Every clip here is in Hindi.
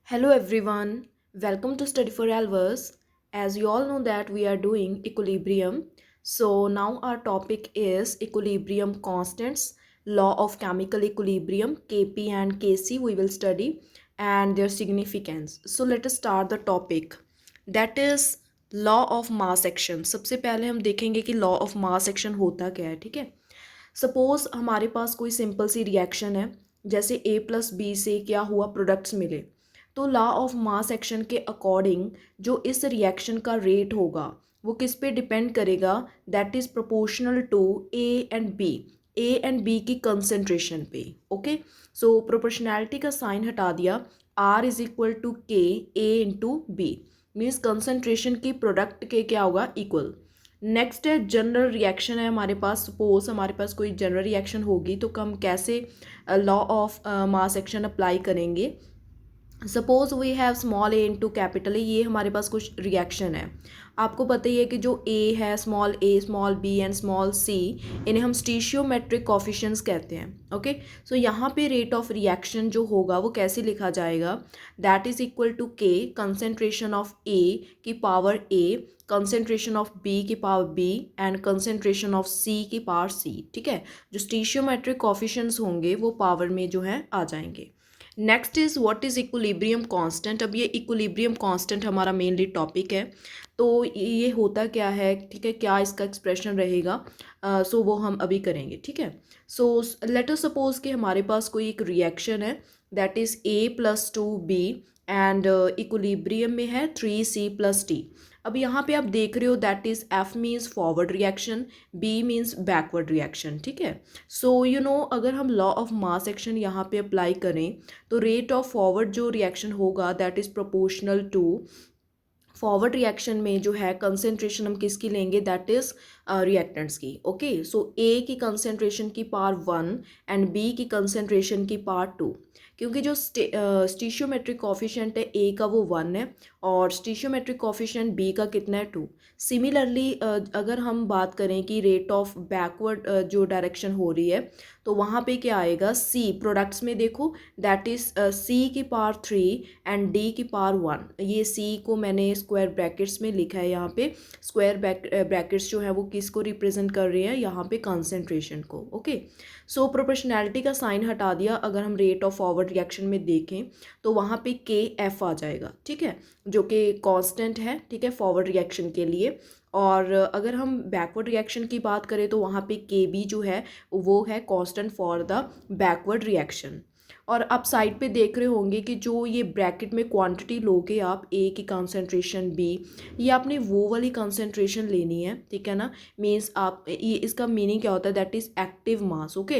Hello everyone, welcome to Study for Alvers. As you all know that we are doing equilibrium. So now our topic is equilibrium constants, law of chemical equilibrium, Kp and Kc we will study and their significance. So let us start the topic. That is law of mass action. सबसे पहले हम देखेंगे कि law of mass action होता क्या है, ठीक है। सपोज हमारे पास कोई सिंपल सी रिएक्शन है, जैसे ए प्लस बी से क्या हुआ, प्रोडक्ट्स मिले। तो लॉ ऑफ मास एक्शन के अकॉर्डिंग जो इस रिएक्शन का रेट होगा वो किस पे डिपेंड करेगा, that is proportional to A and B की कंसंट्रेशन पे। ओके, सो प्रोपोर्शनैलिटी का साइन हटा दिया, R is equal to K A into B, means concentration की प्रोडक्ट के क्या होगा, इक्वल। नेक्स्ट है जनरल रिएक्शन है हमारे पास। सपोज हमारे पास कोई जनरल रिएक्शन होगी तो हम कैसे law of mass action apply करेंगे। Suppose we have small A into capital A, ये हमारे पास कुछ रिएक्शन है। आपको पता ही है कि जो ए है, small A, small B and small C, इन्हें हम स्टीशियोमेट्रिक कॉफिशिएंट्स कहते हैं। ओके, सो यहाँ पे रेट ऑफ रिएक्शन जो होगा वो कैसे लिखा जाएगा, that is equal to K concentration of A की power A, concentration of B की power B and concentration of C की पावर सी। ठीक है, जो स्टीशियोमेट्रिक कॉफिशिएंट्स होंगे वो पावर में जो है आ जाएंगे। Next is what is equilibrium constant. अब ये इक्विलिब्रियम कांस्टेंट हमारा मेनली टॉपिक है, तो ये होता क्या है, ठीक है, क्या इसका एक्सप्रेशन रहेगा, सो वो हम अभी करेंगे। ठीक है, सो लेट अस सपोज कि हमारे पास कोई एक रिएक्शन है, that is A plus two B and equilibrium में है 3C+T। अब यहाँ पे आप देख रहे हो that is F means forward reaction, B means backward reaction. ठीक है, सो यू नो अगर हम लॉ ऑफ मास एक्शन यहाँ पे अप्लाई करें तो रेट ऑफ फॉरवर्ड जो रिएक्शन होगा that is proportional to forward reaction में जो है कंसेंट्रेशन हम किसकी लेंगे, दैट इज रिएक्टेंट्स की। ओके, सो ए की कंसेंट्रेशन की पावर 1 एंड बी की कंसेंट्रेशन की पावर 2, क्योंकि जो स्टीशियोमेट्रिक कॉफिशिएंट है ए का वो 1 है और स्टीशियोमेट्रिक कॉफिशिएंट बी का कितना है, 2। सिमिलरली अगर हम बात करें कि रेट ऑफ बैकवर्ड जो डायरेक्शन हो रही है तो वहाँ पे क्या आएगा, सी प्रोडक्ट्स में देखो दैट इज़ सी की पावर 3 एंड डी की पावर 1। ये सी को मैंने स्क्वायर ब्रैकेट्स में लिखा है, यहाँ पे स्क्वायर ब्रैकेट्स जो है वो किसको रिप्रेजेंट कर रहे हैं, यहाँ पे कंसेंट्रेशन को। ओके, सो प्रोपोर्शनैलिटी का साइन हटा दिया, अगर हम रेट ऑफ फॉरवर्ड रिएक्शन में देखें तो वहाँ पे के एफ आ जाएगा। ठीक है, जो कि कांस्टेंट है, ठीक है, फॉरवर्ड रिएक्शन के लिए। और अगर हम बैकवर्ड रिएक्शन की बात करें तो वहाँ पे के बी जो है वो है constant for the backward reaction. और आप साइड पे देख रहे होंगे कि जो ये ब्रैकेट में क्वांटिटी लोगे आप, ए की कंसंट्रेशन बी, ये आपने वो वाली कंसंट्रेशन लेनी है। ठीक है ना, मीन्स आप ये इसका मीनिंग क्या होता है, that is active mass. Okay,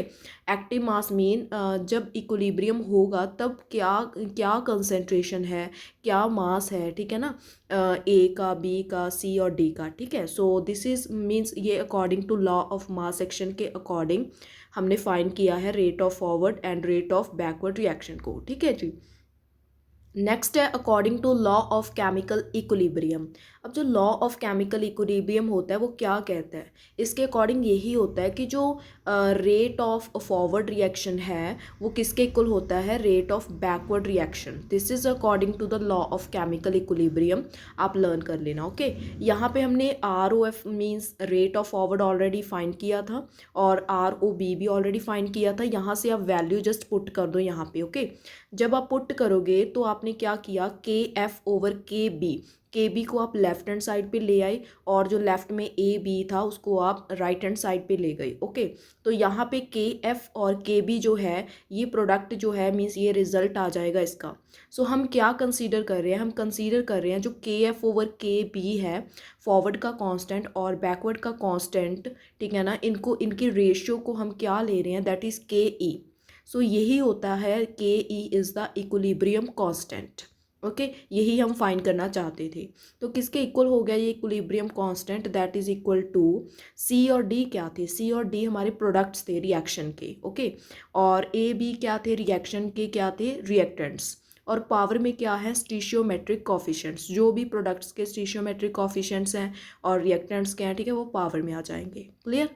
active mass mean जब इक्विलिब्रियम होगा तब क्या क्या कंसंट्रेशन है, क्या मास है। ठीक है ना, ए का, बी का, सी और डी का। ठीक है, सो दिस इज मीन्स ये according to law of mass action के अकॉर्डिंग हमने फाइंड किया है rate of forward and rate of backward reaction को। ठीक है जी। नेक्स्ट है according to law of chemical equilibrium. अब जो लॉ ऑफ केमिकल इक्विलिब्रियम होता है वो क्या कहता है, इसके अकॉर्डिंग यही होता है कि जो रेट ऑफ फॉरवर्ड रिएक्शन है वो किसके इक्वल होता है, rate of backward reaction. This is according to the law of chemical equilibrium, आप लर्न कर लेना। ओके, यहाँ पे हमने R O F means rate of forward already find किया था और आर ओ बी भी ऑलरेडी फाइंड किया था। यहाँ से आप वैल्यू जस्ट पुट कर दो यहाँ पे। ओके, जब आप पुट करोगे तो आपने क्या किया, के एफ ओवर के बी को आप लेफ्ट हैंड साइड पे ले आए और जो लेफ्ट में ए बी था उसको आप राइट हैंड साइड पे ले गए। ओके, तो यहाँ पे के एफ और के बी जो है ये प्रोडक्ट जो है मीन्स ये रिजल्ट आ जाएगा इसका। सो हम क्या कंसीडर कर रहे हैं, हम कंसीडर कर रहे हैं जो के एफ ओवर के बी है फॉरवर्ड का कांस्टेंट और बैकवर्ड का कांस्टेंट। ठीक है ना, इनको इनकी रेशियो को हम क्या ले रहे हैं, दैट इज़ के ई। सो यही होता है के E is the equilibrium constant. Okay, यही हम फाइंड करना चाहते थे। तो किसके इक्वल हो गया ये equilibrium constant, that is equal to C और डी। क्या थे, सी और डी हमारे प्रोडक्ट्स थे रिएक्शन के। ओके, और ए बी क्या थे, रिएक्शन के क्या थे, रिएक्टेंट्स। और पावर में क्या है, स्टीशियोमेट्रिक कॉफिशिएंट्स, जो भी प्रोडक्ट्स के स्टीशियोमेट्रिक कॉफिशिएंट्स हैं और रिएक्टेंट्स के हैं, ठीक है, वो पावर में आ जाएंगे। क्लियर।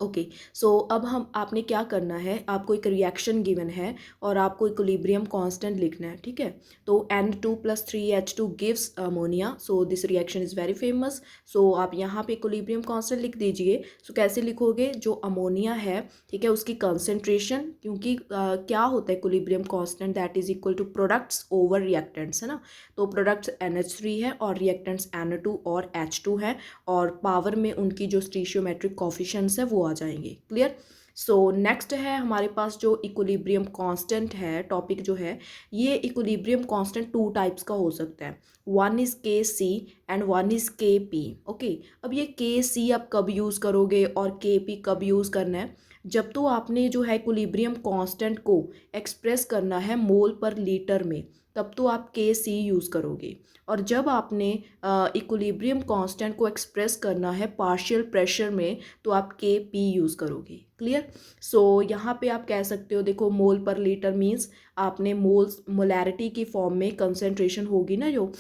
ओके। सो अब हम आपने क्या करना है, आपको एक रिएक्शन गिवन है और आपको इक्विलिब्रियम कांस्टेंट लिखना है, ठीक है। तो N2+3H2 gives ammonia, so this reaction is very famous. So आप यहाँ पे इक्विलिब्रियम कांस्टेंट लिख दीजिए। सो कैसे लिखोगे, जो अमोनिया है, ठीक है, उसकी कंसेंट्रेशन, क्योंकि क्या होता है equilibrium constant, that is equal to products over reactants, है ना। तो प्रोडक्ट्स NH3 है और रिएक्टेंट्स N2 और H2 है, और पावर में उनकी जो स्टीशियोमेट्रिक कॉफिशिएंट्स है वो आ जाएंगे। क्लियर। सो नेक्स्ट है हमारे पास जो इक्विलिब्रियम कांस्टेंट है, टॉपिक जो है, ये इक्विलिब्रियम कांस्टेंट टू टाइप्स का हो सकता है। One is Kc and one is Kp। Okay. अब ये Kc आप कब यूज़ करोगे और Kp कब यूज़ करना है, जब तो आपने जो है इक्विलिब्रियम कांस्टेंट को एक्सप्रेस करना है मोल पर लीटर में, तब तो आप Kc यूज़ करोगे। और जब आपने इक्विलिब्रियम कांस्टेंट को एक्सप्रेस करना है पार्शियल प्रेशर में, तो आप Kp यूज़ करोगे। क्लियर। सो यहाँ पे आप कह सकते हो, देखो मोल पर लीटर मीन्स आपने मोल्स मोलैरिटी की फॉर्म में कंसंट्रेशन होगी ना जो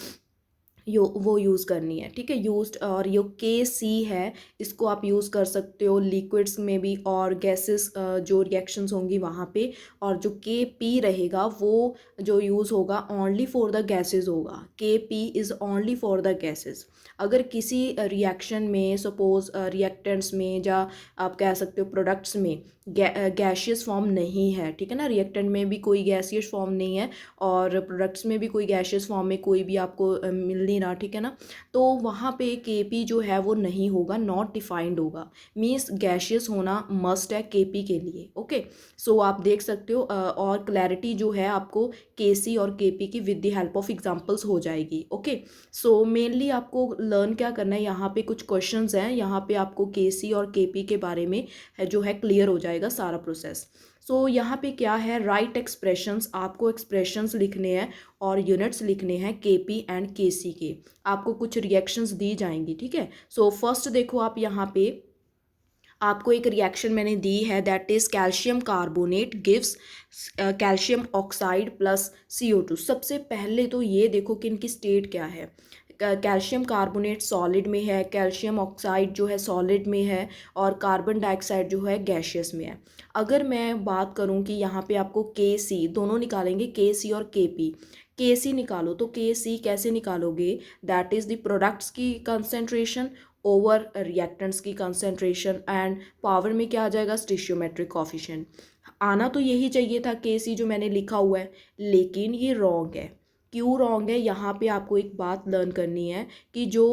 वो यूज़ करनी है, ठीक है, यूज्ड। और यो Kc है, इसको आप यूज़ कर सकते हो लिक्विड्स में भी और गैसेस जो रिएक्शंस होंगी वहाँ पे। और जो Kp रहेगा वो जो यूज़ होगा ओनली फॉर द गैसेस होगा। Kp is only for the gases. अगर किसी रिएक्शन में सपोज रिएक्टेंट्स में या आप कह सकते हो प्रोडक्ट्स में गैशियस फॉर्म नहीं है, ठीक है ना, रिएक्टेंट में भी कोई गैसियस फॉर्म नहीं है और प्रोडक्ट्स में भी कोई गैशियस फॉर्म में कोई भी आपको मिल नहीं रहा, ठीक है ना, तो वहाँ पे Kp जो है वो नहीं होगा, नॉट डिफाइंड होगा। मीन्स गैशियस होना मस्ट है Kp के लिए। ओके। सो आप देख सकते हो और क्लैरिटी जो है आपको Kc और Kp की with the help of examples हो जाएगी। ओके। सो मेनली आपको लर्न क्या करना है, यहाँ पे कुछ क्वेश्चंस हैं, यहाँ पे आपको Kc और Kp के बारे में जो है क्लियर हो जाएगा सारा प्रोसेस। सो यहाँ पे क्या है, राइट एक्सप्रेशंस, आपको एक्सप्रेशंस लिखने हैं और यूनिट्स लिखने हैं Kp एंड Kc के। आपको कुछ रिएक्शंस दी जाएंगी, ठीक है। सो फर्स्ट देखो आप यहाँ पे आपको एक रिएक्शन मैंने दी है, that is calcium carbonate gives calcium oxide plus CO2। सबसे पहले तो ये देखो कि इनकी स्टेट क्या है। कैल्शियम कार्बोनेट सॉलिड में है, कैल्शियम ऑक्साइड जो है सॉलिड में है और कार्बन डाइऑक्साइड जो है गैशियस में है। अगर मैं बात करूं कि यहाँ पे आपको Kc दोनों निकालेंगे, Kc और Kp। Kc निकालो तो Kc कैसे निकालोगे, दैट इज़ द प्रोडक्ट्स की कंसेंट्रेशन ओवर रिएक्टेंट्स की कंसेंट्रेशन एंड पावर में क्या आ जाएगा, स्टिशियोमेट्रिक कॉफिशिएंट। आना तो यही चाहिए था Kc जो मैंने लिखा हुआ है, लेकिन ये रॉन्ग है। क्यों रॉन्ग है, यहाँ पे आपको एक बात लर्न करनी है कि जो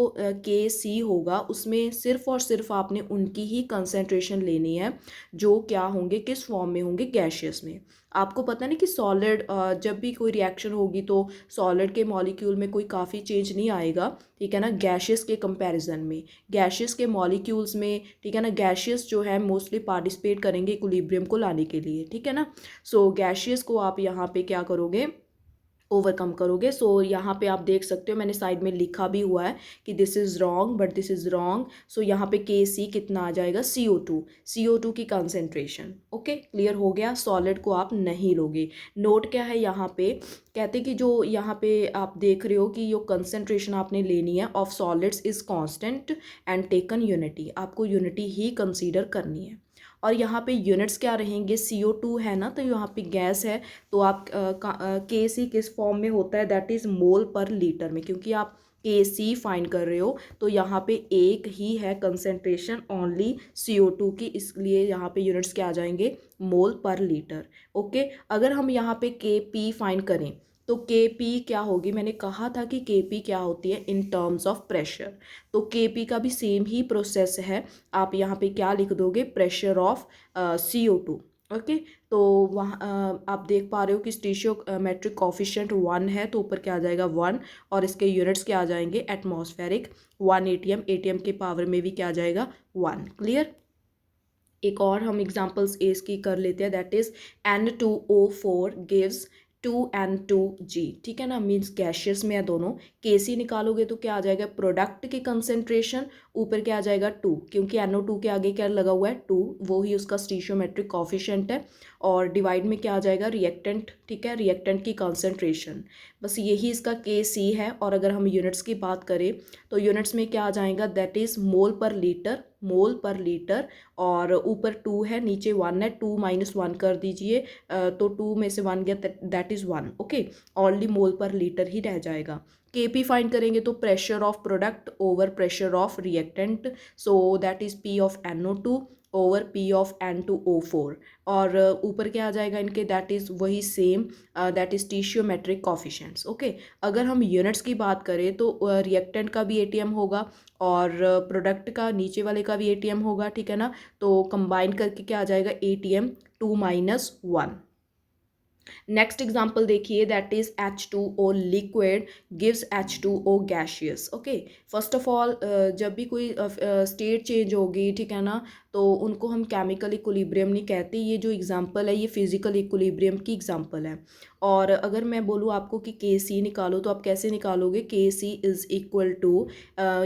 Kc होगा उसमें सिर्फ और सिर्फ आपने उनकी ही कंसेंट्रेशन लेनी है जो क्या होंगे, किस फॉर्म में होंगे, गैशियस में। आपको पता नहीं कि सॉलिड जब भी कोई रिएक्शन होगी तो सॉलिड के मॉलिक्यूल में कोई काफ़ी चेंज नहीं आएगा, ठीक है ना, गैशियस के कंपैरिजन में। गैशियस के मॉलिक्यूल्स में, ठीक है ना, गैशियस जो है मोस्टली पार्टिसिपेट करेंगे इक्विलिब्रियम को लाने के लिए, ठीक है ना। सो गैशियस को आप यहाँ पे क्या करोगे, ओवरकम करोगे। सो यहाँ पे आप देख सकते हो मैंने साइड में लिखा भी हुआ है कि this is wrong but this is wrong. So यहाँ पे Kc कितना आ जाएगा, CO2 की कंसेंट्रेशन। ओके, क्लियर हो गया। सॉलिड को आप नहीं लोगे। नोट क्या है यहाँ पे, कहते कि जो यहाँ पे आप देख रहे हो कि जो कंसेंट्रेशन आपने लेनी है of solids is constant and taken unity, आपको यूनिटी ही कंसीडर करनी है। और यहाँ पे यूनिट्स क्या रहेंगे, CO2 है ना, तो यहाँ पे गैस है, तो आप Kc किस फॉर्म में होता है, that is mole per litre में, क्योंकि आप Kc फाइंड कर रहे हो तो यहाँ पे एक ही है कंसेंट्रेशन ओनली CO2 की, इसलिए यहाँ पे यूनिट्स क्या आ जाएंगे, मोल पर लीटर। ओके। अगर हम यहाँ पे Kp फाइंड करें तो Kp क्या होगी, मैंने कहा था कि Kp क्या होती है इन टर्म्स ऑफ प्रेशर, तो Kp का भी सेम ही प्रोसेस है। आप यहाँ पे क्या लिख दोगे, प्रेशर ऑफ CO2। ओके। तो वहाँ आप देख पा रहे हो कि स्टीशियोमेट्रिक कॉफिशिएंट 1 है, तो ऊपर क्या आ जाएगा 1, और इसके यूनिट्स क्या आ जाएंगे, एटमॉस्फेरिक 1 ATM, ATM के पावर में भी क्या आ जाएगा 1। क्लियर। एक और हम एग्जांपल्स इसकी कर लेते हैं, that is N2O4 gives 2N2G, ठीक है ना, मीन्स गैशियस में है दोनों। Kc निकालोगे तो क्या आ जाएगा, प्रोडक्ट की कंसेंट्रेशन, ऊपर क्या आ जाएगा 2, क्योंकि NO2 के आगे क्या लगा हुआ है 2, वो ही उसका स्टीशियोमेट्रिक कॉफिशिएंट है। और डिवाइड में क्या आ जाएगा, रिएक्टेंट, ठीक है, रिएक्टेंट की कंसेंट्रेशन। बस यही इसका Kc है। और अगर हम यूनिट्स की बात करें तो यूनिट्स में क्या आ जाएगा, that is mole per litre, mole per litre, और ऊपर 2 है, नीचे 1 है, 2 - 1 कर दीजिए, तो 2 में से 1 गया, that is 1। Okay, only mole per litre ही रह जाएगा। Kp फाइंड करेंगे तो pressure of product over pressure of reactant, so that is P of NO2 over P of N2O4, और ऊपर क्या आ जाएगा इनके, दैट इज़ वही same, that is stoichiometric coefficients. Okay, अगर हम यूनिट्स की बात करें तो रिएक्टेंट का भी ATM होगा और प्रोडक्ट का नीचे वाले का भी ATM होगा, ठीक है ना। तो कंबाइन करके क्या आ जाएगा, ATM 2 - 1। नेक्स्ट एग्जाम्पल देखिए, that is H2O liquid gives H2O gaseous. Okay, first of all जब भी कोई स्टेट चेंज होगी, ठीक है ना, तो उनको हम केमिकल इक्विलिब्रियम नहीं कहते। ये जो एग्जांपल है ये फिजिकल इक्विलिब्रियम की एग्जांपल है। और अगर मैं बोलूँ आपको कि Kc निकालो तो आप कैसे निकालोगे, Kc इज इक्वल टू,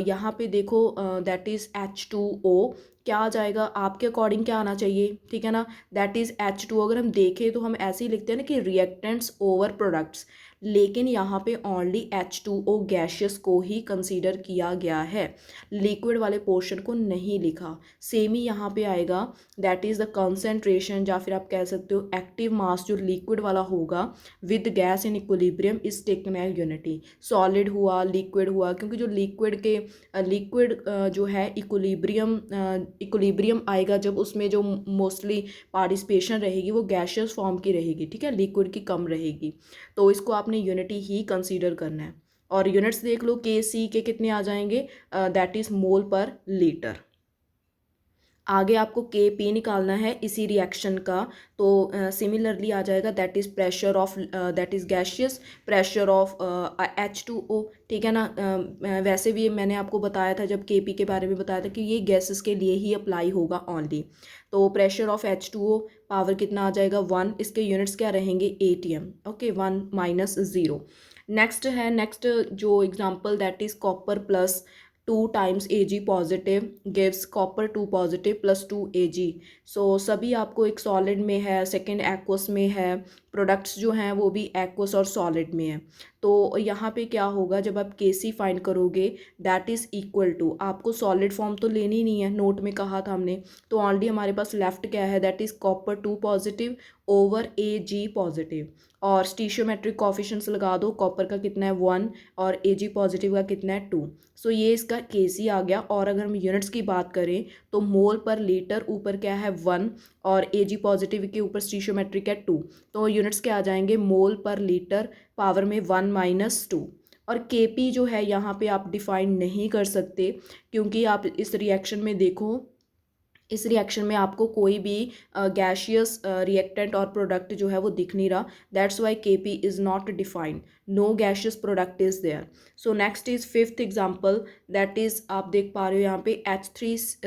यहाँ पे देखो दैट इज H2O, क्या आ जाएगा आपके अकॉर्डिंग, क्या आना चाहिए, ठीक है ना, दैट इज़ H2। अगर हम देखें तो हम ऐसे ही लिखते हैं ना कि रिएक्टेंट्स ओवर प्रोडक्ट्स, लेकिन यहाँ पे ओनली H2O गैशियस को ही कंसीडर किया गया है, लिक्विड वाले पोर्शन को नहीं लिखा। सेम ही यहाँ पे आएगा, दैट इज़ द कंसंट्रेशन, या फिर आप कह सकते हो एक्टिव मास जो लिक्विड वाला होगा with gas in equilibrium is taken as unity. Solid हुआ, लिक्विड हुआ, क्योंकि जो लिक्विड जो है इक्विलिब्रियम आएगा जब उसमें जो मोस्टली पार्टिसिपेशन रहेगी वो गैशियस फॉर्म की रहेगी, ठीक है, लिक्विड की कम रहेगी। तो इसको आपने यूनिटी ही कंसीडर करना है। और यूनिट्स देख लो, Kc के कितने आ जाएंगे, that is mole per litre. आगे आपको Kp निकालना है इसी रिएक्शन का, तो सिमिलरली आ जाएगा, that is pressure of, that is gaseous pressure of H2O, ठीक है ना। वैसे भी मैंने आपको बताया था जब Kp के बारे में बताया था कि ये गैसेस के लिए ही अप्लाई होगा ओनली। तो प्रेशर ऑफ H2O पावर कितना आ जाएगा, 1, इसके यूनिट्स क्या रहेंगे, ATM। ओके, 1 - 0। नेक्स्ट जो example, that is copper plus 2 times Ag positive gives copper 2 positive plus 2 Ag। सो सभी आपको एक सॉलिड में है, सेकंड एक्वस में है, प्रोडक्ट्स जो हैं वो भी एक्वस और सॉलिड में है। तो यहाँ पे क्या होगा, जब आप Kc फाइंड करोगे दैट इज़ इक्वल टू, आपको सॉलिड फॉर्म तो लेनी नहीं है, नोट में कहा था हमने, तो ऑलरेडी हमारे पास लेफ्ट क्या है, that is copper 2 positive over Ag positive, और स्टीशियोमेट्रिक कॉफिशेंट्स लगा दो, कॉपर का कितना है 1 और Ag पॉजिटिव का कितना है 2। सो ये इसका Kc आ गया। और अगर हम यूनिट्स की बात करें तो मोल पर लीटर ऊपर क्या है 1 और Ag पॉजिटिव के ऊपर स्टीशियोमेट्रिक है 2, तो यूनिट्स क्या आ जाएंगे, मोल पर लीटर पावर में 1 - 2। और Kp जो है यहाँ पे आप डिफाइन नहीं कर सकते, क्योंकि आप इस रिएक्शन में देखो, इस रिएक्शन में आपको कोई भी गैशियस रिएक्टेंट और प्रोडक्ट जो है वो दिख नहीं रहा, that's why Kp is not defined, no gaseous product is there. So next is fifth example, that is आप देख पा रहे हो यहाँ पे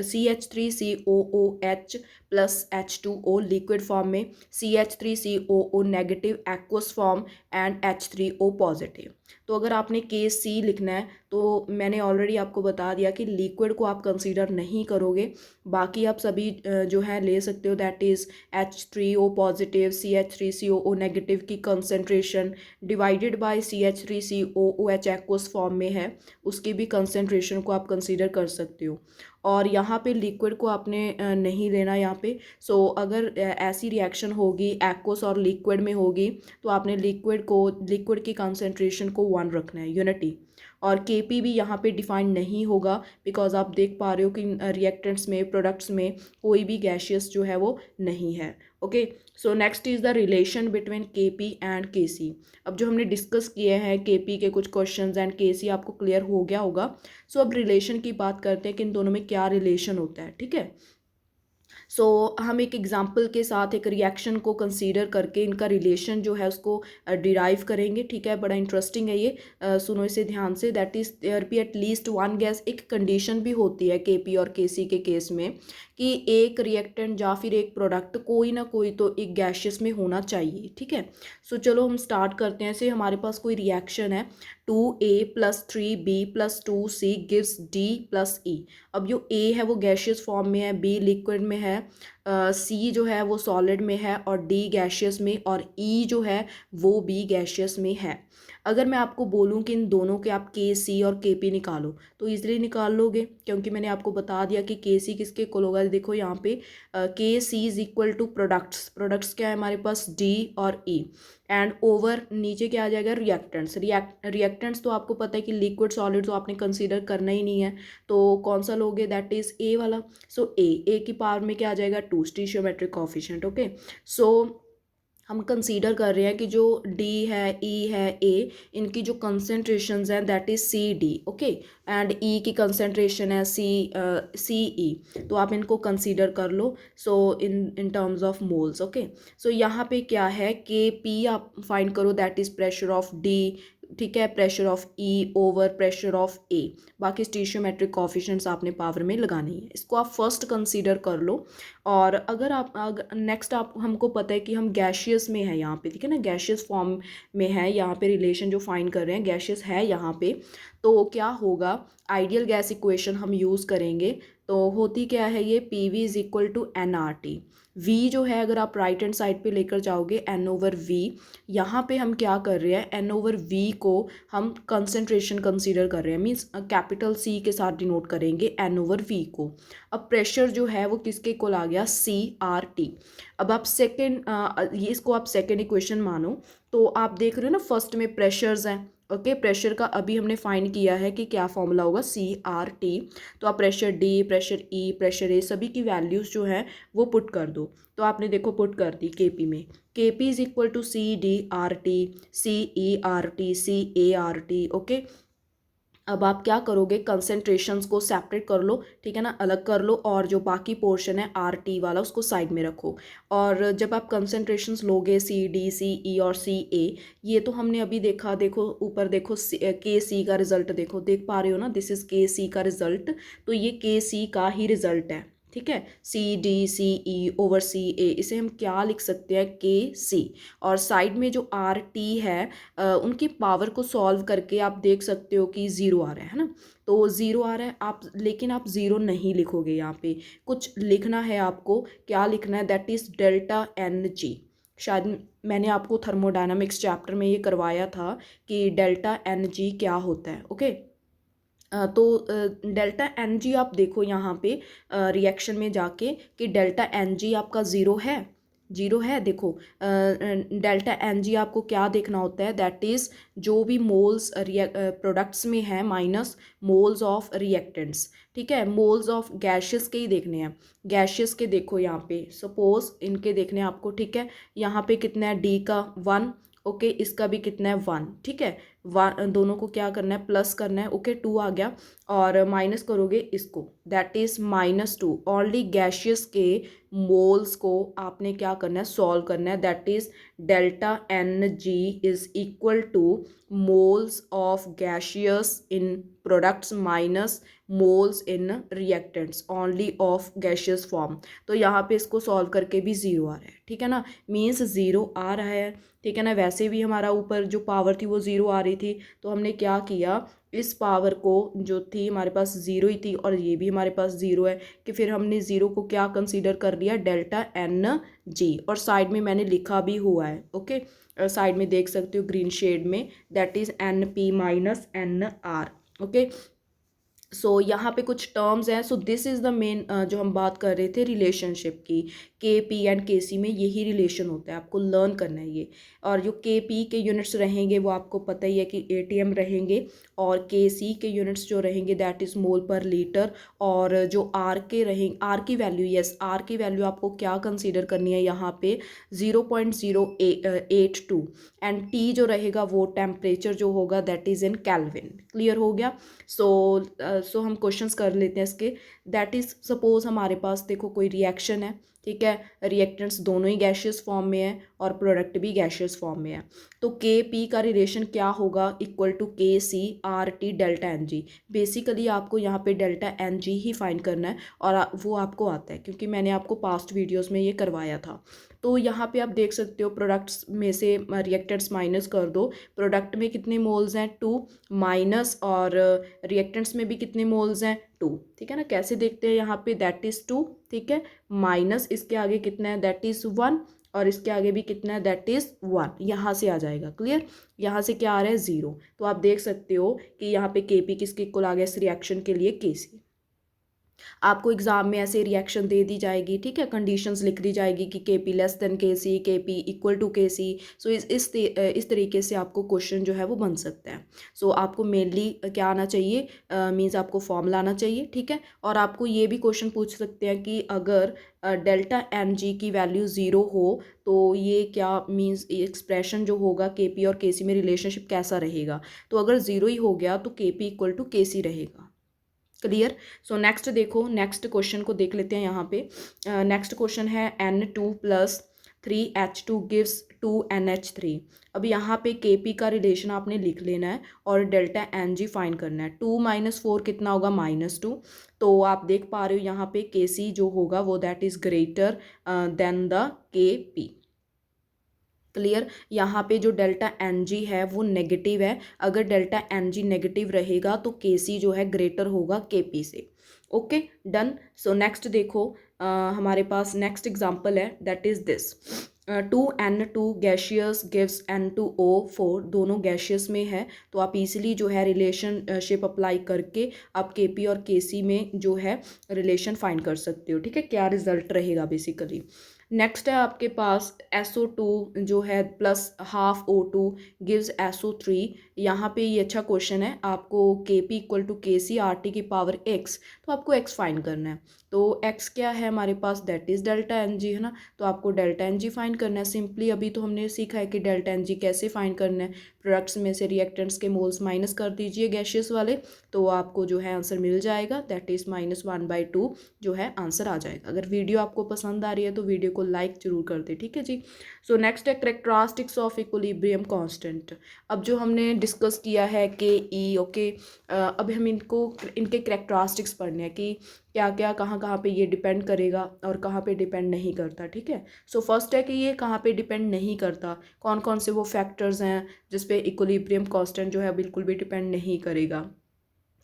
CH3COOH plus H2O liquid form में, CH3COO negative aqueous form and H3O positive. तो अगर आपने Kc लिखना है तो मैंने ऑलरेडी आपको बता दिया कि लिक्विड को आप कंसीडर नहीं करोगे, बाकी आप सभी जो है ले सकते हो, that is H3O positive CH3COO negative की concentration divided by CH3COOH aqueous form में है, उसकी भी कंसंट्रेशन को आप कंसीडर कर सकते हो। और यहाँ पे लिक्विड को आपने नहीं लेना यहाँ पे। सो अगर ऐसी रिएक्शन होगी एक्वस और लिक्विड में होगी तो आपने लिक्विड की कंसंट्रेशन को 1 रखना है, यूनिटी। और Kp भी यहाँ पे डिफाइन नहीं होगा, बिकॉज आप देख पा रहे हो कि रिएक्टेंट्स में, प्रोडक्ट्स में कोई भी गैशियस जो है वो नहीं है। Okay, so next is the relation between Kp and Kc। अब जो हमने डिस्कस किए हैं Kp के कुछ क्वेश्चंस एंड Kc आपको क्लियर हो गया होगा। सो अब रिलेशन की बात करते हैं कि इन दोनों में क्या रिलेशन होता है, ठीक है। सो हम एक एग्जांपल के साथ एक रिएक्शन को कंसीडर करके इनका रिलेशन जो है उसको डिराइव करेंगे, ठीक है। बड़ा इंटरेस्टिंग है ये, सुनो इसे ध्यान से। That is there be at least one gas, एक कंडीशन भी होती है Kp और Kc के केस में कि एक रिएक्टेंट या फिर एक प्रोडक्ट कोई ना कोई तो एक गैशियस में होना चाहिए, ठीक है। सो चलो हम स्टार्ट करते हैं। से हमारे पास कोई रिएक्शन है 2A + 3B + 2C gives D + E। अब जो A है वो गैशियस फॉर्म में है, B लिक्विड में है, सी जो है वो सॉलिड में है और डी गैशियस में, और ई जो है वो बी गैशियस में है। अगर मैं आपको बोलूं कि इन दोनों के आप के सी और के पी निकालो तो ईजिली निकाल लोगे, क्योंकि मैंने आपको बता दिया कि के सी किसके इक्वल होगा। देखो यहाँ पे K C is equal to products, products क्या है हमारे पास डी और ई, एंड ओवर नीचे क्या आ जाएगा रिएक्टेंट्स। रिएक्टेंट्स तो आपको पता है कि लिक्विड सॉलिड तो आपने कंसीडर करना ही नहीं है, तो कौन सा लोगे, दैट इज ए वाला। सो ए की पावर में क्या आ जाएगा 2 स्टीशियोमेट्रिक कोफिशिएंट। ओके, सो हम कंसीडर कर रहे हैं कि जो डी है ई है ए, इनकी जो कंसेंट्रेशंस हैं that is C D. Okay, and E की कंसेंट्रेशन है सी ई, तो आप इनको कंसीडर कर लो। So in terms of moles. Okay, so यहाँ पे क्या है के पी आप फाइंड करो, that is pressure of D, ठीक है, pressure of E over pressure of A. बाकी स्टीशियोमेट्रिक कोफिशिएंट्स आपने पावर में लगानी है, इसको आप फर्स्ट कंसीडर कर लो। और अगर आप नेक्स्ट आप हमको पता है कि हम गैशियस में है यहाँ पे, ठीक है ना, गैशियस फॉर्म में है यहाँ पे, रिलेशन जो फाइंड कर रहे हैं गैशियस है यहाँ पे, तो क्या होगा, आइडियल गैस इक्वेशन हम यूज़ करेंगे। तो होती क्या है ये, P V is equal to n R T. V जो है अगर आप राइट हैंड साइड पे लेकर जाओगे एन ओवर वी, यहाँ पे हम क्या कर रहे हैं, एन ओवर वी को हम कंसंट्रेशन कंसीडर कर रहे हैं, मीन्स कैपिटल सी के साथ डिनोट करेंगे एन ओवर वी को। अब प्रेशर जो है वो किसके इक्वल आ गया, सी आर टी। अब आप सेकेंड ये इसको आप सेकेंड इक्वेशन मानो, तो आप देख रहे हो ना फर्स्ट में प्रेशर्स हैं। ओके, प्रेशर का अभी हमने फाइंड किया है कि क्या फॉर्मूला होगा, सी आर टी। तो आप प्रेशर डी, प्रेशर ई, प्रेशर ए सभी की वैल्यूज़ जो हैं वो पुट कर दो। तो आपने देखो पुट कर दी के पी में, K P is equal to C D R T, C E R T, C A R T. Okay, अब आप क्या करोगे, कंसेंट्रेशंस को सेपरेट कर लो, ठीक है ना, अलग कर लो, और जो बाकी पोर्शन है आर टी वाला उसको साइड में रखो। और जब आप कंसेंट्रेशंस लोगे सी डी, सी ई और सी ए, ये तो हमने अभी देखा, देखो ऊपर देखो के सी का रिजल्ट देखो, देख पा रहे हो ना, दिस इज के सी का रिजल्ट। तो ये के सी का ही रिजल्ट है, ठीक है, सी डी सी ई ओवर सी ए, इसे हम क्या लिख सकते हैं, के सी। और साइड में जो आर टी है उनकी पावर को सॉल्व करके आप देख सकते हो कि ज़ीरो आ रहा है ना, तो ज़ीरो आ रहा है आप, लेकिन आप ज़ीरो नहीं लिखोगे, यहाँ पे कुछ लिखना है आपको। क्या लिखना है, that is delta n g. शायद मैंने आपको थर्मोडायनामिक्स चैप्टर में ये करवाया था कि डेल्टा एन जी क्या होता है। ओके, तो डेल्टा एन जी आप देखो यहाँ पे रिएक्शन में जाके कि डेल्टा एन जी आपका ज़ीरो है, जीरो है। देखो डेल्टा एन जी आपको क्या देखना होता है, दैट इज़ जो भी मोल्स प्रोडक्ट्स में है माइनस मोल्स ऑफ रिएक्टेंट्स, ठीक है, मोल्स ऑफ गैशियस के ही देखने हैं, गैशियस के देखो यहाँ पे सपोज इनके देखने हैं आपको, ठीक है, यहाँ पे कितना है डी का 1, ओके, इसका भी कितना है 1, ठीक है, दोनों को क्या करना है, प्लस करना है। ओके, 2 आ गया, और माइनस करोगे इसको, दैट इज़ -2। ओनली गैशियस के मोल्स को आपने क्या करना है, सॉल्व करना है, that is delta n g is equal to moles of gaseous in products minus moles in reactants only of gaseous form. तो यहाँ पे इसको सॉल्व करके भी ज़ीरो आ रहा है, ठीक है ना, मीन्स ज़ीरो आ रहा है, ठीक है ना। वैसे भी हमारा ऊपर जो पावर थी वो ज़ीरो आ रही थी, तो हमने क्या किया, इस पावर को जो थी हमारे पास ज़ीरो ही थी और ये भी हमारे पास ज़ीरो है, कि फिर हमने ज़ीरो को क्या कंसीडर कर लिया, डेल्टा एन जी, और साइड में मैंने लिखा भी हुआ है। ओके, साइड में देख सकते हो ग्रीन शेड में, that is N P minus N R. Okay, so यहाँ पे कुछ टर्म्स हैं। So this is the main जो हम बात कर रहे थे रिलेशनशिप की, के पी एंड के सी में यही रिलेशन होता है, आपको लर्न करना है ये। और जो के पी के यूनिट्स रहेंगे वो आपको पता ही है कि एटीएम रहेंगे, और के सी के यूनिट्स जो रहेंगे that is mole per litre. और जो आर के रहेंगे, आर की वैल्यू, यस आर की वैल्यू आपको क्या कंसीडर करनी है यहाँ पे 0.082, एंड टी जो रहेगा वो टेम्परेचर जो होगा that is in kelvin. Clear हो गया। सो हम क्वेश्चंस कर लेते हैं इसके, दैट इज़ सपोज हमारे पास देखो कोई रिएक्शन है, ठीक है, रिएक्टेंट्स दोनों ही गैशियस फॉर्म में है और प्रोडक्ट भी गैशियस फॉर्म में है, तो के पी का रिलेशन क्या होगा, equal to K C R T delta n g. Basically आपको यहाँ पे डेल्टा एन जी ही फाइंड करना है, और वो आपको आता है क्योंकि मैंने आपको पास्ट वीडियोस में ये करवाया था। तो यहाँ पे आप देख सकते हो प्रोडक्ट्स में से रिएक्टेंट्स माइनस कर दो, प्रोडक्ट में कितने मोल्स हैं 2 माइनस, और रिएक्टेंट्स में भी कितने मोल्स हैं 2, ठीक है ना। कैसे देखते हैं यहाँ पे, दैट इज़ 2, ठीक है, माइनस इसके आगे कितना है, दैट इज़ 1, और इसके आगे भी कितना है, दैट इज़ 1, यहाँ से आ जाएगा, क्लियर। यहाँ से क्या आ रहा है 0, तो आप देख सकते हो कि यहाँ पे Kp किसके इक्वल आ गया इस रिएक्शन के लिए, Kc। आपको एग्जाम में ऐसे रिएक्शन दे दी जाएगी, ठीक है, कंडीशंस लिख दी जाएगी कि Kp less than Kc, Kp equal to Kc। So इस तरीके से आपको क्वेश्चन जो है वो बन सकता है। सो आपको मेनली क्या आना चाहिए, मीन्स आपको फॉर्मूला आना चाहिए, ठीक है। और आपको ये भी क्वेश्चन पूछ सकते हैं कि अगर डेल्टा एन जी की वैल्यू 0 हो तो ये क्या मीन्स एक्सप्रेशन जो होगा Kp और Kc में रिलेशनशिप कैसा रहेगा। तो अगर 0 ही हो गया तो Kp इक्वल टू Kc रहेगा, क्लियर। सो नेक्स्ट देखो, नेक्स्ट क्वेश्चन को देख लेते हैं यहाँ पे। नेक्स्ट क्वेश्चन है N2+3H2 गिव्स 2NH3। अब यहाँ पे Kp का रिलेशन आपने लिख लेना है और डेल्टा Ng फाइंड करना है। 2 - 4 कितना होगा, -2। तो आप देख पा रहे हो यहाँ पे Kc जो होगा वो that is greater than the Kp, clear. यहाँ पे जो डेल्टा एन जी है वो नेगेटिव है, अगर डेल्टा एन जी नेगेटिव रहेगा तो के सी जो है ग्रेटर होगा के पी से, ओके डन। सो नेक्स्ट देखो, हमारे पास नेक्स्ट एग्जांपल है, that is this 2N2 gaseous gives N2O4, दोनों गैशियस में है। तो आप इजीली जो है रिलेशनशिप अप्लाई करके आप के पी और के सी में जो है रिलेशन फाइंड कर सकते हो, ठीक है, क्या रिजल्ट रहेगा बेसिकली। नेक्स्ट है आपके पास SO2 जो है plus half O2 gives SO3। यहाँ पे ये अच्छा क्वेश्चन है, आपको Kp equal to Kc RT की पावर x, तो आपको x फाइंड करना है। तो x क्या है हमारे पास, दैट इज़ डेल्टा Ng, है ना। तो आपको डेल्टा Ng फाइंड करना है सिंपली। अभी तो हमने सीखा है कि डेल्टा Ng कैसे फाइंड करना है, प्रोडक्ट्स में से रिएक्टेंट्स के मोल्स माइनस कर दीजिए गैशियस वाले, तो आपको जो है आंसर मिल जाएगा, दैट इज़ -1/2 जो है आंसर आ जाएगा। अगर वीडियो आपको पसंद आ रही है तो वीडियो को लाइक जरूर कर दे, ठीक है जी। सो नेक्स्ट है कैरेक्टरिस्टिक्स ऑफ इक्विलिब्रियम कांस्टेंट। अब जो हमने डिस्कस किया है के ई, ओके, अब हम इनके कैरेक्टरिस्टिक्स पढ़ने हैं कि क्या क्या कहाँ कहाँ पे ये डिपेंड करेगा और कहाँ पे डिपेंड नहीं करता, ठीक है। सो फर्स्ट है कि ये कहाँ पे डिपेंड नहीं करता, कौन कौन से वो फैक्टर्स हैं जिस पे इक्विलिब्रियम कांस्टेंट जो है बिल्कुल भी डिपेंड नहीं करेगा।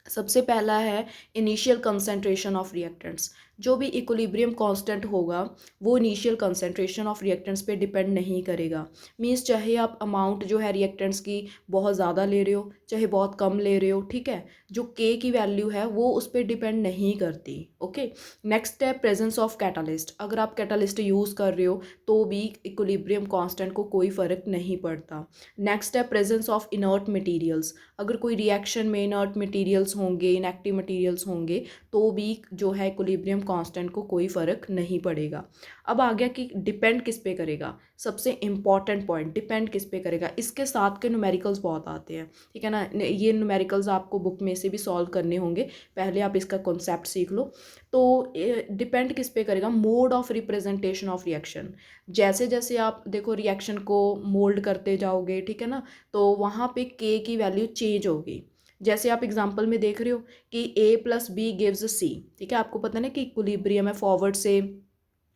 सबसे पहला है इनिशियल कंसंट्रेशन ऑफ रिएक्टेंट्स। जो भी इक्विलिब्रियम कांस्टेंट होगा वो इनिशियल कंसंट्रेशन ऑफ रिएक्टेंट्स पे डिपेंड नहीं करेगा। मींस चाहे आप अमाउंट जो है रिएक्टेंट्स की बहुत ज़्यादा ले रहे हो चाहे बहुत कम ले रहे हो, ठीक है, जो के की वैल्यू है वो उस पर डिपेंड नहीं करती, ओके। नेक्स्ट है प्रेजेंस ऑफ कैटालिस्ट। अगर आप कैटालिस्ट यूज़ कर रहे हो तो भी इक्विलिब्रियम कांस्टेंट को कोई फ़र्क नहीं पड़ता। नेक्स्ट है प्रेजेंस ऑफ इनर्ट मटीरियल्स। अगर कोई रिएक्शन में इनर्ट मटीरियल्स होंगे, इनएक्टिव मटीरियल्स होंगे, तो भी जो है इक्विलिब्रियम कांस्टेंट को कोई फ़र्क नहीं पड़ेगा। अब आ गया कि डिपेंड किस पे करेगा, सबसे इंपॉर्टेंट पॉइंट, डिपेंड किस पे करेगा। इसके साथ के न्यूमेरिकल्स बहुत आते हैं, ठीक है ना, ये न्यूमेरिकल्स आपको बुक में से भी सॉल्व करने होंगे, पहले आप इसका कॉन्सेप्ट सीख लो। तो डिपेंड किस पे करेगा, mode of representation of reaction. जैसे जैसे आप देखो रिएक्शन को मोल्ड करते जाओगे, ठीक है ना, तो वहाँ पे के की वैल्यू चेंज होगी। जैसे आप एग्जांपल में देख रहे हो कि A+B गिव्स C, ठीक है, आपको पता है ना कि इक्विलिब्रियम है, फॉरवर्ड से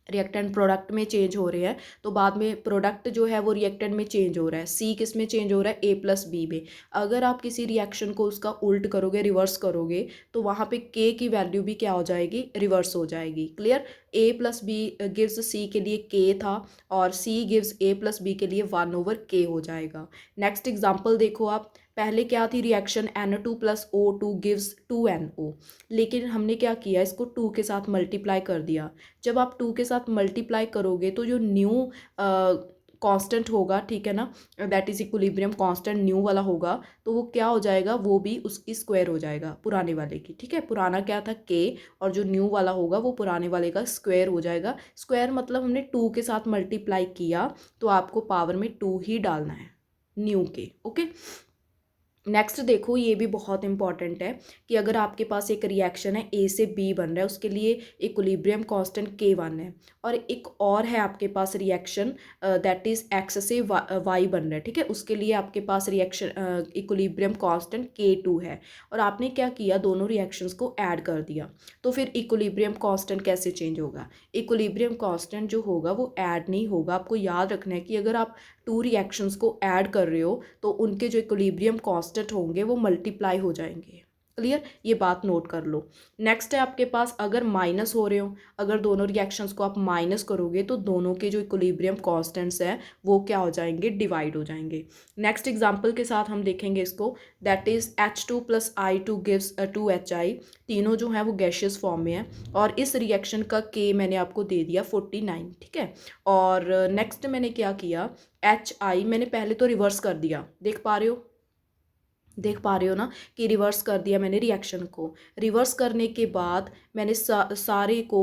रिएक्टेंट प्रोडक्ट में चेंज हो रहे हैं, तो बाद में प्रोडक्ट जो है वो रिएक्टेंट में चेंज हो रहा है, सी किस में चेंज हो रहा है, A+B में। अगर आप किसी रिएक्शन को उसका उल्ट करोगे, रिवर्स करोगे, तो वहाँ पे के की वैल्यू भी क्या हो जाएगी, रिवर्स हो जाएगी, क्लियर। A+B गिव्स C के लिए के था और C गिव्स A+B के लिए 1/k हो जाएगा। नेक्स्ट एग्जाम्पल देखो आप, पहले क्या थी रिएक्शन N2+O2 गिव्स 2NO, लेकिन हमने क्या किया, इसको 2 के साथ मल्टीप्लाई कर दिया। जब आप 2 के साथ मल्टीप्लाई करोगे तो जो न्यू कांस्टेंट होगा, ठीक है ना, that is equilibrium constant new वाला होगा, तो वो क्या हो जाएगा, वो भी उसकी स्क्वायर हो जाएगा पुराने वाले की, ठीक है। पुराना क्या था के, और जो न्यू वाला होगा वो पुराने वाले का स्क्वायर हो जाएगा। स्क्वायर मतलब हमने 2 के साथ मल्टीप्लाई किया तो आपको पावर में 2 ही डालना है न्यू के, ओके। नेक्स्ट देखो, ये भी बहुत इंपॉर्टेंट है कि अगर आपके पास एक रिएक्शन है ए से बी बन रहा है, उसके लिए इक्विलिब्रियम कांस्टेंट K1 है, और एक और है आपके पास रिएक्शन दैट इज एक्स से वाई बन रहा है, ठीक है, उसके लिए आपके पास रिएक्शन इक्विलिब्रियम कांस्टेंट K2 है, और आपने क्या किया, दोनों रिएक्शंस को ऐड कर दिया, तो फिर इक्विलिब्रियम कांस्टेंट कैसे चेंज होगा? इक्विलिब्रियम कांस्टेंट जो होगा वो ऐड नहीं होगा। आपको याद रखना है कि अगर आप टू रिएक्शंस को ऐड कर रहे हो तो उनके जो इक्विलिब्रियम कांस्टेंट होंगे वो मल्टीप्लाई हो जाएंगे। क्लियर, ये बात नोट कर लो। नेक्स्ट है आपके पास, अगर माइनस हो रहे हो, अगर दोनों रिएक्शंस को आप माइनस करोगे तो दोनों के जो इक्विलिब्रियम कांस्टेंट्स हैं वो क्या हो जाएंगे, डिवाइड हो जाएंगे। नेक्स्ट एग्जांपल के साथ हम देखेंगे इसको, that is H2 + I2 gives 2HI। तीनों जो है वो गैशियस फॉर्म में है, और इस रिएक्शन का K मैंने आपको दे दिया 49, ठीक है। और नेक्स्ट मैंने क्या किया, HI मैंने पहले तो रिवर्स कर दिया, देख पा रहे हो ना कि रिवर्स कर दिया मैंने रिएक्शन को। रिवर्स करने के बाद मैंने सारे को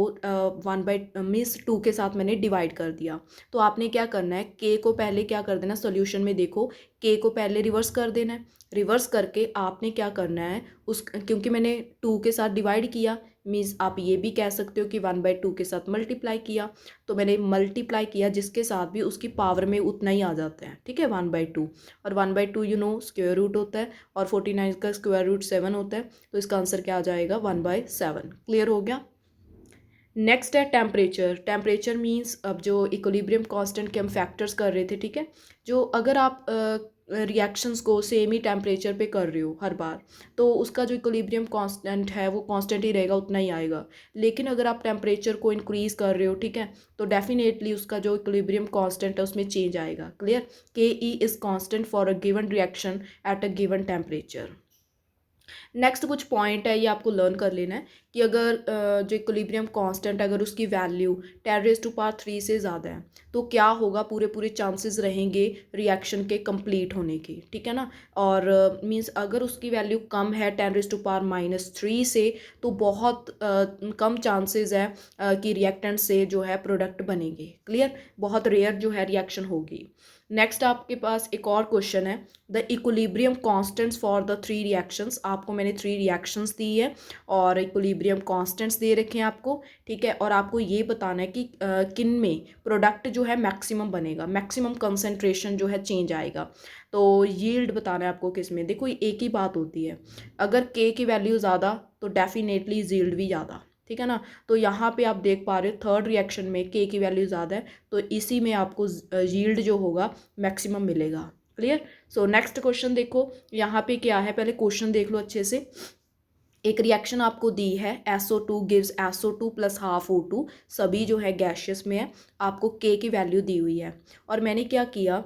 1/2 के साथ मैंने डिवाइड कर दिया। तो आपने क्या करना है, के को पहले क्या कर देना, सॉल्यूशन में देखो, के को पहले रिवर्स कर देना है। रिवर्स करके आपने क्या करना है, उस क्योंकि मैंने 2 के साथ डिवाइड किया, मीन्स आप ये भी कह सकते हो कि 1/2 के साथ मल्टीप्लाई किया, तो मैंने मल्टीप्लाई किया जिसके साथ भी उसकी पावर में उतना ही आ जाता है, ठीक है, 1/2। और 1/2 यू नो स्क्वायर रूट होता है, और 49 का स्क्वायर रूट 7 होता है, तो इसका आंसर क्या आ जाएगा, 1/7। क्लियर हो गया। नेक्स्ट है टेम्परेचर। टेम्परेचर मींस अब जो इक्विलिब्रियम कांस्टेंट के हम फैक्टर्स कर रहे थे, ठीक है, जो अगर आप रिएक्शंस को सेम ही टेम्परेचर पे कर रहे हो हर बार, तो उसका जो इक्विलिब्रियम कांस्टेंट है वो कांस्टेंट ही रहेगा, उतना ही आएगा। लेकिन अगर आप टेम्परेचर को इंक्रीज़ कर रहे हो, ठीक है, तो डेफिनेटली उसका जो इक्विलिब्रियम कांस्टेंट है उसमें चेंज आएगा। Clear, KE is constant for a given reaction at a given temperature. Next कुछ पॉइंट है, ये आपको लर्न कर लेना है कि अगर जो इक्विलिब्रियम कांस्टेंट अगर उसकी वैल्यू 10⁻³ से ज़्यादा है तो क्या होगा, पूरे चांसेस रहेंगे रिएक्शन के कंप्लीट होने की, ठीक है ना। और मींस अगर उसकी वैल्यू कम है 10⁻³ से, तो बहुत कम चांसेस है कि रिएक्टेंट से जो है प्रोडक्ट बनेंगे। क्लियर, बहुत रेयर जो है रिएक्शन होगी। नेक्स्ट आपके पास एक और क्वेश्चन है, the equilibrium constants for the 3 reactions. आपको मैंने 3 रिएक्शंस दी है और इक्विलिब्रियम कांस्टेंट्स दे रखे हैं आपको, ठीक है, और आपको ये बताना है कि किन में प्रोडक्ट जो है मैक्सिमम बनेगा, मैक्सिमम कंसंट्रेशन जो है चेंज आएगा। तो यील्ड बताना है आपको किस में। देखो एक ही बात होती है, अगर के की वैल्यू ज़्यादा तो डेफिनेटली यील्ड भी ज़्यादा, ठीक है ना। तो यहाँ पे आप देख पा रहे हो थर्ड रिएक्शन में के की वैल्यू ज़्यादा है, तो इसी में आपको यील्ड जो होगा मैक्सिमम मिलेगा। क्लियर। सो नेक्स्ट क्वेश्चन देखो, यहाँ पे क्या है, पहले क्वेश्चन देख लो अच्छे से। एक रिएक्शन आपको दी है, SO2 गिव्स SO2 + ½ O2, सभी जो है गैशियस में है, आपको के की वैल्यू दी हुई है, और मैंने क्या किया,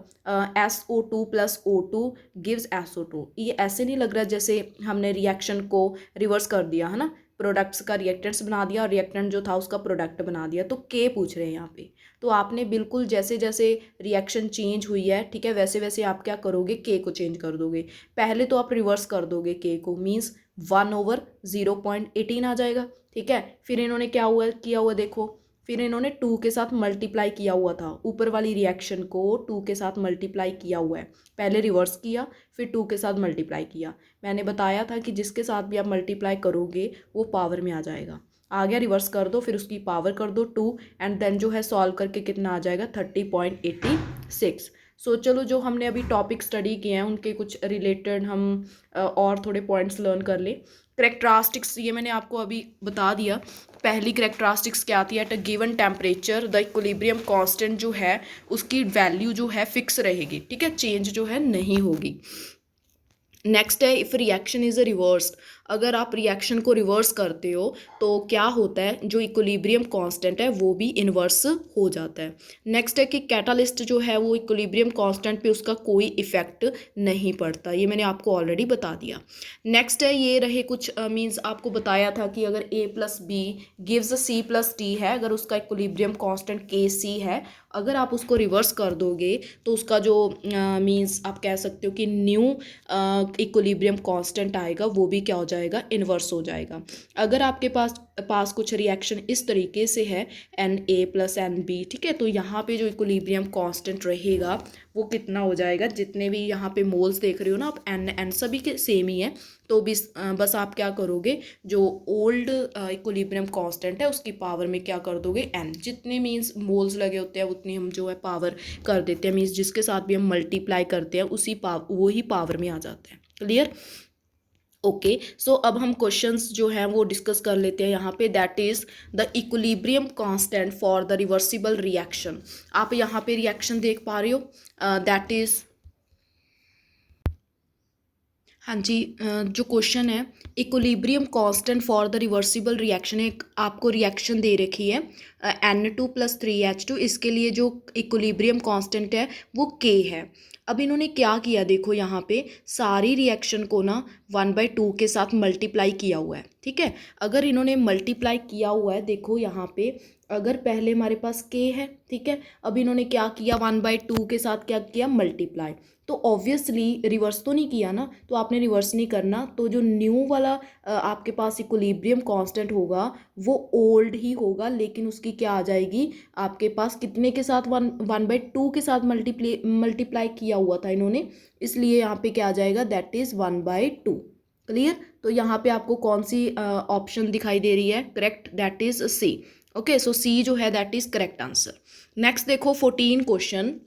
SO2 + O2 गिव्स SO2। ये ऐसे नहीं लग रहा जैसे हमने रिएक्शन को रिवर्स कर दिया है ना, प्रोडक्ट्स का रिएक्टेंट्स बना दिया और रिएक्टेंट जो था उसका प्रोडक्ट बना दिया, तो के पूछ रहे हैं यहाँ पे। तो आपने बिल्कुल जैसे जैसे रिएक्शन चेंज हुई है, ठीक है, वैसे वैसे आप क्या करोगे, के को चेंज कर दोगे। पहले तो आप रिवर्स कर दोगे के को, मीन्स 1/0.18 आ जाएगा, ठीक है। फिर इन्होंने क्या किया हुआ देखो, फिर इन्होंने 2 के साथ मल्टीप्लाई किया हुआ था, ऊपर वाली रिएक्शन को 2 के साथ मल्टीप्लाई किया हुआ है, पहले रिवर्स किया फिर 2 के साथ मल्टीप्लाई किया। मैंने बताया था कि जिसके साथ भी आप मल्टीप्लाई करोगे वो पावर में आ जाएगा। आ गया, रिवर्स कर दो, फिर उसकी पावर कर दो 2, एंड देन जो है सॉल्व करके कितना आ जाएगा, 30.86। सो चलो, जो हमने अभी टॉपिक स्टडी किए हैं उनके कुछ रिलेटेड हम और थोड़े पॉइंट्स लर्न कर ले। करेक्टरिस्टिक्स ये मैंने आपको अभी बता दिया। पहली करेक्टरिस्टिक्स क्या आती है, at a given temperature the equilibrium constant जो है उसकी वैल्यू जो है फिक्स रहेगी, ठीक है, चेंज जो है नहीं होगी। नेक्स्ट है, if reaction is a reversed, अगर आप रिएक्शन को रिवर्स करते हो तो क्या होता है, जो इक्विलिब्रियम कांस्टेंट है वो भी इन्वर्स हो जाता है। नेक्स्ट है कि कैटालिस्ट जो है वो इक्विलिब्रियम कांस्टेंट पे उसका कोई इफेक्ट नहीं पड़ता, ये मैंने आपको ऑलरेडी बता दिया। नेक्स्ट है, ये रहे कुछ मींस आपको बताया था कि अगर A + B gives C + D है, अगर उसका इक्विलिब्रियम कांस्टेंट KC है, अगर आप उसको रिवर्स कर दोगे तो उसका जो मींस आप कह सकते हो कि न्यू इक्विलिब्रियम कांस्टेंट आएगा वो भी क्या हो जाएगा, इन्वर्स हो जाएगा। अगर आपके पास कुछ रिएक्शन इस तरीके से है Na प्लस NB, ठीक है, तो यहाँ पे जो इक्विलिब्रियम कांस्टेंट रहेगा वो कितना हो जाएगा, जितने भी यहाँ पे मोल्स देख रहे हो ना आप, N सभी के सेम ही है, तो बस आप क्या करोगे, जो ओल्ड इक्विलिब्रियम कांस्टेंट है उसकी पावर में क्या कर दोगे, N, जितने मीन्स मोल्स लगे होते हैं उतनी हम जो है पावर कर देते हैं, मीन्स जिसके साथ भी हम मल्टीप्लाई करते हैं उसी वही पावर में आ जाता है। क्लियर? ओके, सो अब हम क्वेश्चंस जो हैं वो डिस्कस कर लेते हैं यहाँ पे। That is the equilibrium constant for the reversible reaction. आप यहाँ पे रिएक्शन देख पा रहे हो, दैट इज़, हाँ जी, जो क्वेश्चन है equilibrium constant for the reversible reaction, एक आपको रिएक्शन दे रखी है Na+3H2, इसके लिए जो इक्विलिब्रियम कांस्टेंट है वो K है। अब इन्होंने क्या किया, देखो यहाँ पे सारी रिएक्शन को ना 1/2 के साथ मल्टीप्लाई किया हुआ है, ठीक है। अगर इन्होंने मल्टीप्लाई किया हुआ है, देखो यहाँ पे अगर पहले हमारे पास K है, ठीक है, अब इन्होंने क्या किया, 1/2 के साथ क्या किया, मल्टीप्लाई, तो ऑब्वियसली रिवर्स तो नहीं किया ना, तो आपने रिवर्स नहीं करना, तो जो न्यू वाला आपके पास इक्विलिब्रियम कांस्टेंट होगा वो ओल्ड ही होगा, लेकिन उसकी क्या आ जाएगी आपके पास, कितने के साथ, 1/2 के साथ मल्टीप्लाई किया हुआ था इन्होंने, इसलिए यहाँ पे क्या आ जाएगा, दैट इज़ 1/2। क्लियर? तो यहाँ पे आपको कौन सी ऑप्शन दिखाई दे रही है correct, that is C. Okay, so C जो है that is correct answer. Next देखो 14 question,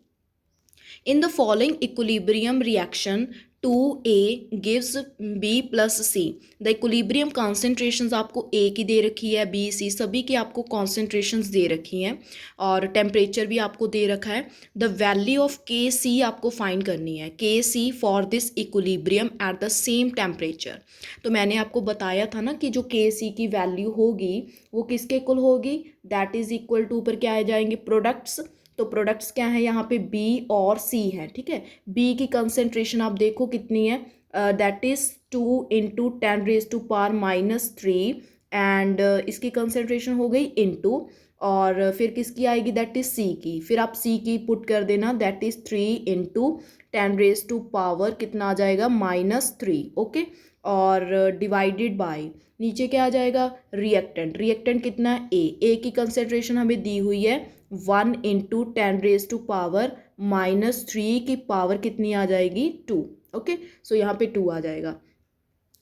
in the following equilibrium reaction 2A gives B plus C, the equilibrium concentrations आपको A की दे रखी है, B C सभी की आपको concentrations दे रखी हैं, और टेम्परेचर भी आपको दे रखा है। the value of Kc आपको फाइंड करनी है, Kc for this equilibrium at the same temperature। तो मैंने आपको बताया था ना कि जो Kc की वैल्यू होगी वो किसके इक्वल होगी, दैट इज इक्वल टू, ऊपर क्या आ जाएंगे, प्रोडक्ट्स, तो प्रोडक्ट्स क्या है यहाँ पे, बी और सी है, ठीक है। बी की कंसेंट्रेशन आप देखो कितनी है, दैट इज 2 × 10⁻³ एंड इसकी कंसेंट्रेशन हो गई इनटू, और फिर किसकी आएगी, दैट इज सी की, फिर आप सी की पुट कर देना, दैट इज 3 × 10⁻⁻, कितना आ जाएगा, -3, ओके, और डिवाइडेड बाय, नीचे क्या आ जाएगा, रिएक्टेंट, रिएक्टेंट कितना है, ए की कंसेंट्रेशन हमें दी हुई है 1 × 10⁻³ की पावर कितनी आ जाएगी, 2, ओके, सो यहाँ पे 2 आ जाएगा।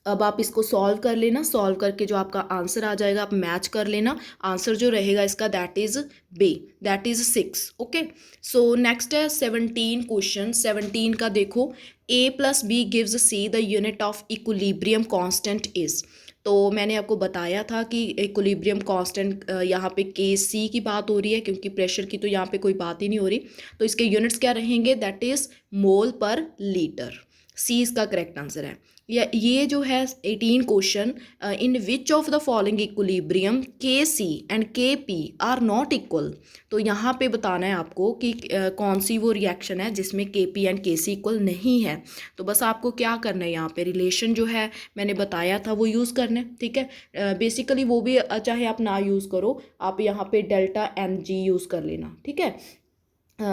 अब आप इसको सॉल्व कर लेना, सॉल्व करके जो आपका आंसर आ जाएगा आप मैच कर लेना, आंसर जो रहेगा इसका that is B, that is 6। Okay, so next है 17 क्वेश्चन। 17 का देखो, A + B gives C the unit of equilibrium constant is. तो मैंने आपको बताया था कि इक्विलिब्रियम कांस्टेंट यहाँ पे Kc की बात हो रही है, क्योंकि प्रेशर की तो यहाँ पे कोई बात ही नहीं हो रही, तो इसके यूनिट्स क्या रहेंगे, that is mole per litre. सी इसका करेक्ट आंसर है। ये जो है 18 question, in which of the following equilibrium Kc and Kp are not equal. तो यहाँ पे बताना है आपको कि कौन सी वो रिएक्शन है जिसमें Kp एंड Kc इक्वल नहीं है। तो बस आपको क्या करना है, यहाँ पे रिलेशन जो है मैंने बताया था वो यूज़ करना है, ठीक है। बेसिकली वो भी चाहे आप ना यूज़ करो, आप यहाँ पे ΔMg यूज़ कर लेना, ठीक है।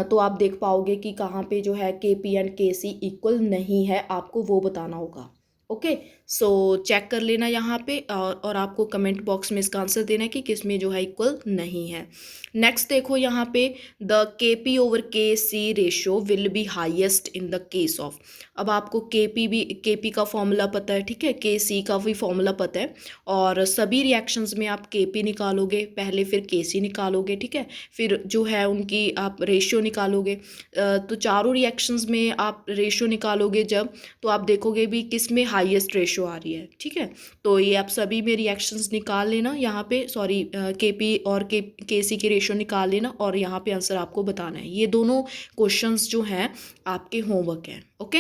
तो आप देख पाओगे कि कहाँ पे जो है Kp एंड Kc इक्वल नहीं है, आपको वो बताना होगा। ओके, सो चेक कर लेना यहाँ पे, और आपको कमेंट बॉक्स में इसका आंसर देना है कि किस में जो है इक्वल नहीं है। नेक्स्ट देखो यहाँ पे, the Kp/Kc ratio will be highest in the case of. अब आपको Kp का फॉर्मूला पता है, ठीक है, Kc का भी फॉर्मूला पता है, और सभी रिएक्शंस में आप Kp निकालोगे पहले, फिर Kc निकालोगे, ठीक है, फिर जो है उनकी आप रेशियो निकालोगे। तो चारों रिएक्शंस में आप रेशियो निकालोगे जब, तो आप देखोगे भी किस में हाईएस्ट रेशियो आ रही है, ठीक है। तो ये आप सभी में रिएक्शंस निकाल लेना, यहाँ पे सॉरी Kp और Kc की रेशियो निकाल लेना, और यहाँ पे आंसर आपको बताना है। ये दोनों क्वेश्चंस जो हैं आपके होमवर्क हैं, ओके,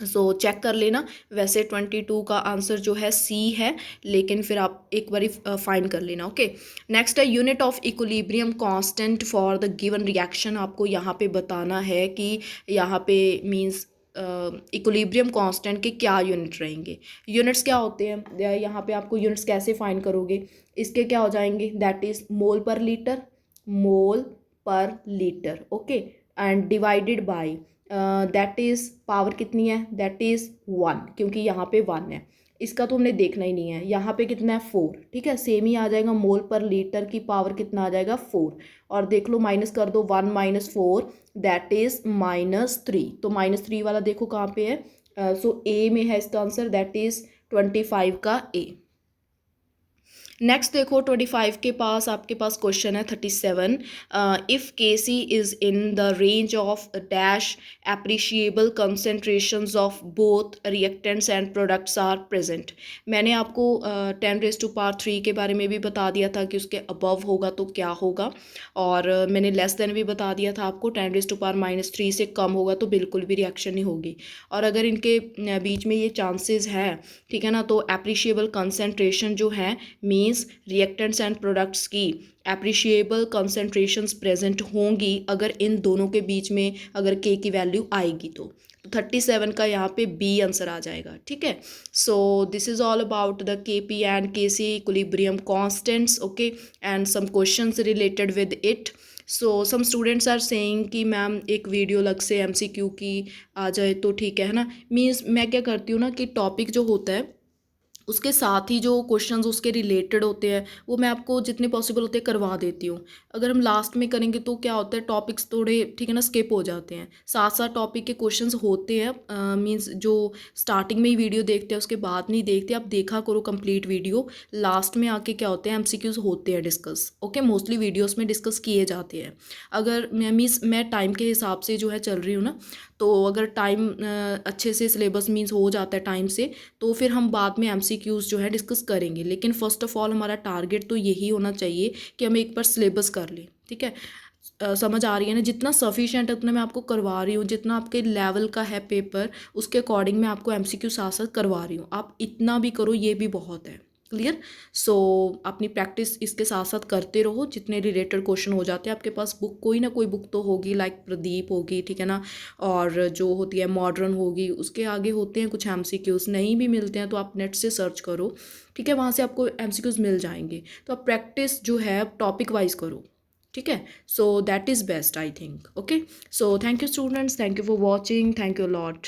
सो चेक कर लेना। वैसे 22 का आंसर जो है सी है, लेकिन फिर आप एक बारी फाइंड कर लेना, ओके। नेक्स्ट है unit of equilibrium constant for the given reaction. आपको यहाँ पे बताना है कि यहाँ पे मींस इक्विलिब्रियम कांस्टेंट के क्या यूनिट रहेंगे। यूनिट्स क्या होते हैं, यहाँ पे आपको यूनिट्स कैसे फाइंड करोगे, इसके क्या हो जाएंगे, that is mole per litre, mole per litre, okay, and divided by that is power कितनी है, दैट इज 1, क्योंकि यहाँ पे 1 है, इसका तो हमने देखना ही नहीं है। यहाँ पे कितना है 4, ठीक है, सेम ही आ जाएगा, मोल पर लीटर की पावर कितना आ जाएगा 4। और देख लो माइनस कर दो, 1 - 4 दैट इज -3। तो -3 वाला देखो कहाँ पे है, सो ए में है इसका आंसर, दैट इज 25 का ए। नेक्स्ट देखो 25 के पास आपके पास क्वेश्चन है 37, if K C is in the range of dash appreciable concentrations of both reactants and products are present. मैंने आपको 10⁻³ के बारे में भी बता दिया था कि उसके अबव होगा तो क्या होगा, और मैंने लेस देन भी बता दिया था आपको, 10⁻³ से कम होगा तो बिल्कुल भी रिएक्शन नहीं होगी। और अगर इनके बीच में ये चांसेस है, ठीक है ना, तो एप्रिशिएबल कंसनट्रेशन जो है मीन्स रिएक्टेंट्स एंड प्रोडक्ट्स की एप्रिशिएबल कंसनट्रेशंस प्रेजेंट होंगी अगर इन दोनों के बीच में अगर के की वैल्यू आएगी तो 37 का यहाँ पे बी आंसर आ जाएगा, ठीक है। So this is all about the K P and K C equilibrium constants, okay, and some questions related with it. So some students are saying कि मैम एक वीडियो अलग से एमसीक्यू की आ जाए तो ठीक है ना। मीन्स मैं क्या करती हूँ ना कि टॉपिक जो होता है उसके साथ ही जो क्वेश्चंस उसके रिलेटेड होते हैं वो मैं आपको जितने पॉसिबल होते हैं करवा देती हूँ। अगर हम लास्ट में करेंगे तो क्या होता है, टॉपिक्स थोड़े, ठीक है ना, स्किप हो जाते हैं। साथ साथ टॉपिक के क्वेश्चंस होते हैं, मींस जो स्टार्टिंग में ही वीडियो देखते हैं उसके बाद नहीं देखते, आप देखा करो कंप्लीट वीडियो। लास्ट में आके क्या होते हैं, एमसीक्यूज होते हैं डिस्कस, ओके, मोस्टली वीडियोज़ में डिस्कस किए जाते हैं। अगर मैं टाइम के हिसाब से जो है चल रही हूँ ना, तो अगर टाइम अच्छे से सिलेबस मीन्स हो जाता है टाइम से, तो फिर हम बाद में एमसीक्यूज़ जो है डिस्कस करेंगे। लेकिन फ़र्स्ट ऑफ ऑल हमारा टारगेट तो यही होना चाहिए कि हम एक बार सिलेबस कर लें, ठीक है। समझ आ रही है ना, जितना सफिशिएंट है उतना मैं आपको करवा रही हूँ, जितना आपके लेवल का है पेपर उसके अकॉर्डिंग मैं आपको एमसीक्यू साथ साथ करवा रही हूँ। आप इतना भी करो, ये भी बहुत है, क्लियर। सो अपनी प्रैक्टिस इसके साथ साथ करते रहो, जितने रिलेटेड क्वेश्चन हो जाते हैं आपके पास, बुक कोई ना कोई बुक तो होगी, लाइक प्रदीप होगी, ठीक है ना, और जो होती है मॉडर्न होगी, उसके आगे होते हैं कुछ एमसीक्यूज़, नहीं भी मिलते हैं तो आप नेट से सर्च करो, ठीक है, वहाँ से आपको एमसीक्यूज़ मिल जाएंगे। तो आप प्रैक्टिस जो है टॉपिक वाइज करो, ठीक है। सो that is best I think, okay. So thank you students, thank you for watching, thank you lot.